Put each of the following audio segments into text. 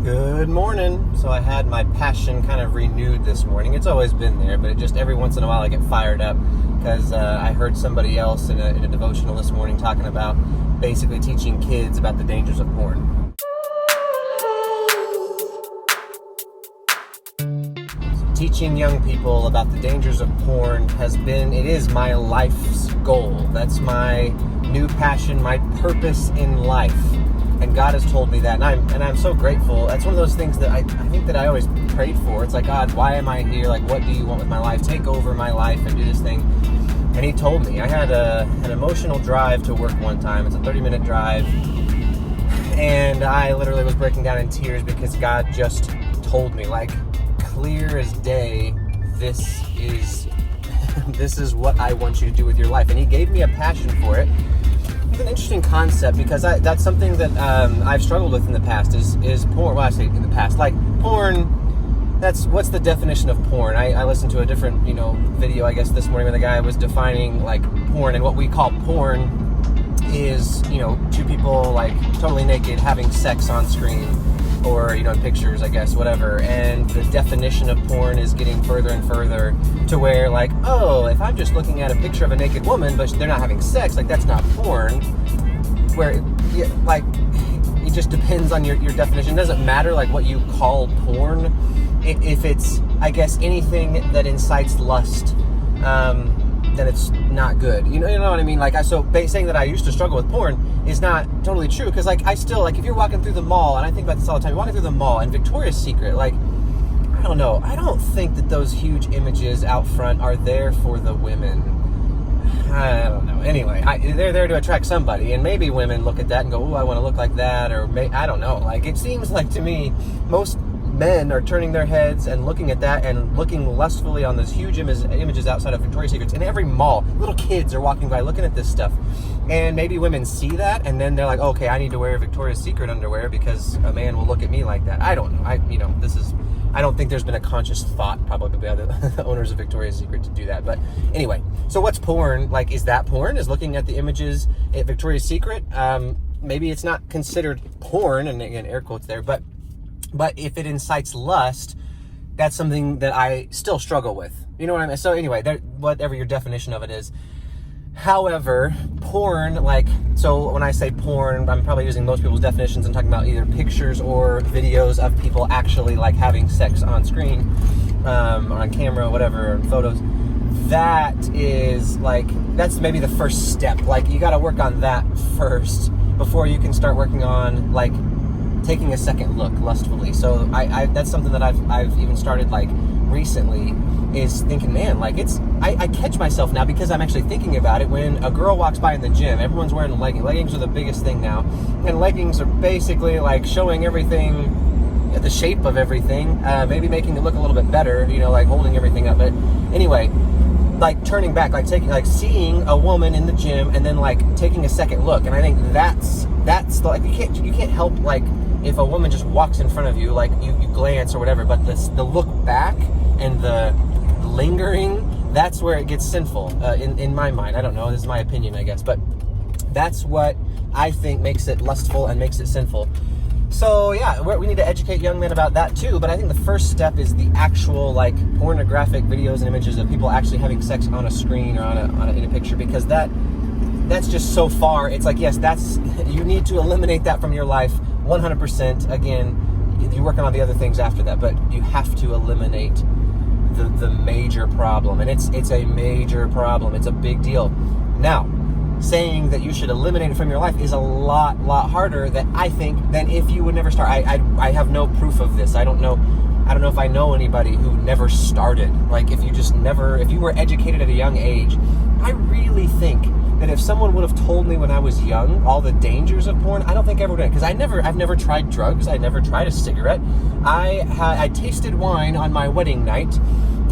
Good morning. So I had my passion kind of renewed this morning. It's always been there, but it just every once in a while I get fired up because I heard somebody else in a devotional this morning talking about basically teaching kids about the dangers of porn. Teaching young people about the dangers of porn it is my life's goal. That's my new passion, my purpose in life. And God has told me that, and I'm so grateful. That's one of those things that I think that I always prayed for. It's like, God, why am I here? Like, what do you want with my life? Take over my life and do this thing. And He told me. I had an emotional drive to work one time. It's a 30-minute drive. And I literally was breaking down in tears because God just told me, like, clear as day, this is what I want you to do with your life. And He gave me a passion for it. It's an interesting concept because that's something that I've struggled with in the past is porn. Well, I say in the past, like porn. What's the definition of porn? I listened to a different video I guess this morning where the guy was defining like porn, and what we call porn is two people like totally naked having sex on screen, or in pictures, I guess, whatever. And the definition of porn is getting further and further to where, like, oh, if I'm just looking at a picture of a naked woman, but they're not having sex, like, that's not porn. Where, it just depends on your definition. It doesn't matter, like, what you call porn. If it's, I guess, anything that incites lust, then it's not good. You know what I mean? Like, saying that I used to struggle with porn is not totally true, because like I still, like, if you're walking through the mall, and I think about this all the time, you're walking through the mall and Victoria's Secret, like, I don't know, I don't think that those huge images out front are there for the women. I don't know. Anyway, they're there to attract somebody, and maybe women look at that and go, oh, I want to look like that, or I don't know. Like, it seems like to me, most men are turning their heads and looking at that and looking lustfully on those huge images outside of Victoria's Secrets. In every mall, little kids are walking by looking at this stuff. And maybe women see that, and then they're like, okay, I need to wear Victoria's Secret underwear because a man will look at me like that. I don't know. I don't think there's been a conscious thought probably by the owners of Victoria's Secret to do that. But anyway, so what's porn? Like, is that porn? Is looking at the images at Victoria's Secret? Maybe it's not considered porn, and again, air quotes there, but if it incites lust, that's something that I still struggle with. You know what I mean? So anyway, whatever your definition of it is. However, porn, so when I say porn, I'm probably using most people's definitions and talking about either pictures or videos of people actually like having sex on screen, on camera, whatever, photos. That's maybe the first step. Like, you got to work on that first before you can start working on like taking a second look lustfully. So I that's something that I've even started like recently, is thinking, man, like I catch myself now because I'm actually thinking about it. When a girl walks by in the gym, everyone's wearing leggings. Leggings are the biggest thing now, and leggings are basically like showing everything, the shape of everything, maybe making it look a little bit better, like holding everything up. But anyway, like turning back, like seeing a woman in the gym and then like taking a second look. And I think that's like, you can't help, like, if a woman just walks in front of you, like you glance or whatever, but the look back and the lingering, that's where it gets sinful, in my mind. I don't know, this is my opinion, I guess, but that's what I think makes it lustful and makes it sinful. So yeah, we need to educate young men about that too, but I think the first step is the actual like pornographic videos and images of people actually having sex on a screen or in a picture, because that's just so far. It's like, yes, you need to eliminate that from your life 100%. Again, you're working on the other things after that, but you have to eliminate the major problem, and it's a major problem. It's a big deal. Now, saying that you should eliminate it from your life is a lot harder, that I think, than if you would never start. I have no proof of this. I don't know if I know anybody who never started. Like, if you were educated at a young age, I really think that if someone would have told me when I was young all the dangers of porn, I don't think I ever would have, because I've never tried drugs. I never tried a cigarette. I tasted wine on my wedding night.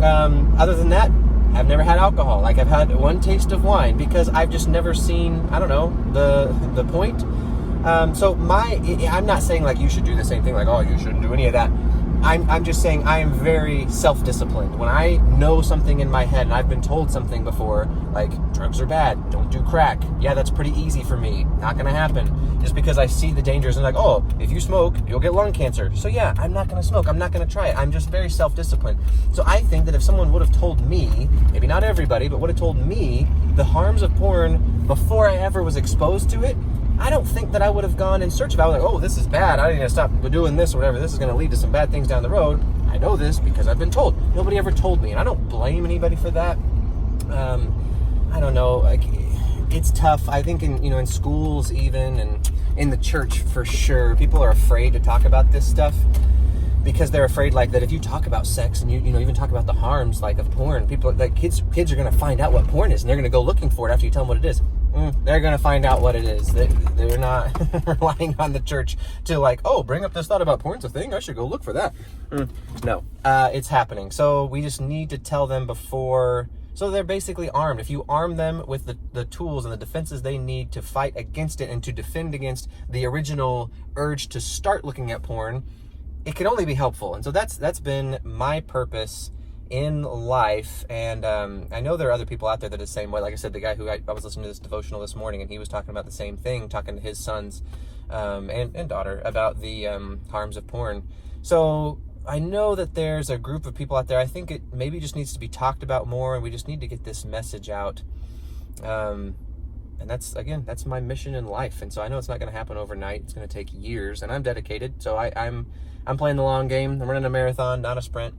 Other than that, I've never had alcohol. Like, I've had one taste of wine because I've just never seen, I don't know, the point. So I'm not saying like you should do the same thing, like, oh, you shouldn't do any of that. I'm just saying I am very self-disciplined. When I know something in my head and I've been told something before, like drugs are bad, don't do crack. Yeah, that's pretty easy for me. Not gonna happen. Just because I see the dangers and like, oh, if you smoke, you'll get lung cancer. So yeah, I'm not gonna smoke. I'm not gonna try it. I'm just very self-disciplined. So I think that if someone would have told me, maybe not everybody, but would have told me the harms of porn before I ever was exposed to it, I don't think that I would have gone in search of it. I was like, oh, this is bad. I need to stop doing this or whatever. This is going to lead to some bad things down the road. I know this because I've been told. Nobody ever told me, and I don't blame anybody for that. I don't know. Like, it's tough. I think in schools even, and in the church for sure, people are afraid to talk about this stuff because they're afraid like that if you talk about sex and you even talk about the harms like of porn, people like kids are going to find out what porn is and they're going to go looking for it after you tell them what it is. They're going to find out what it is. They're not relying on the church to like, oh, bring up this thought about porn's a thing. I should go look for that. No, it's happening. So we just need to tell them before. So they're basically armed. If you arm them with the tools and the defenses they need to fight against it and to defend against the original urge to start looking at porn, it can only be helpful. And so that's been my purpose in life. And I know there are other people out there that are the same way. Like I said, the guy who I was listening to this devotional this morning, and he was talking about the same thing, talking to his sons and daughter about the harms of porn. So I know that there's a group of people out there. I think it maybe just needs to be talked about more, and we just need to get this message out. And that's my mission in life. And so I know it's not going to happen overnight. It's going to take years, and I'm dedicated. So I'm playing the long game. I'm running a marathon, not a sprint.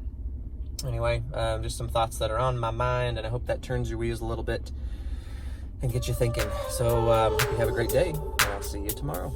Anyway, just some thoughts that are on my mind, and I hope that turns your wheels a little bit and get you thinking. So hope you have a great day, and I'll see you tomorrow.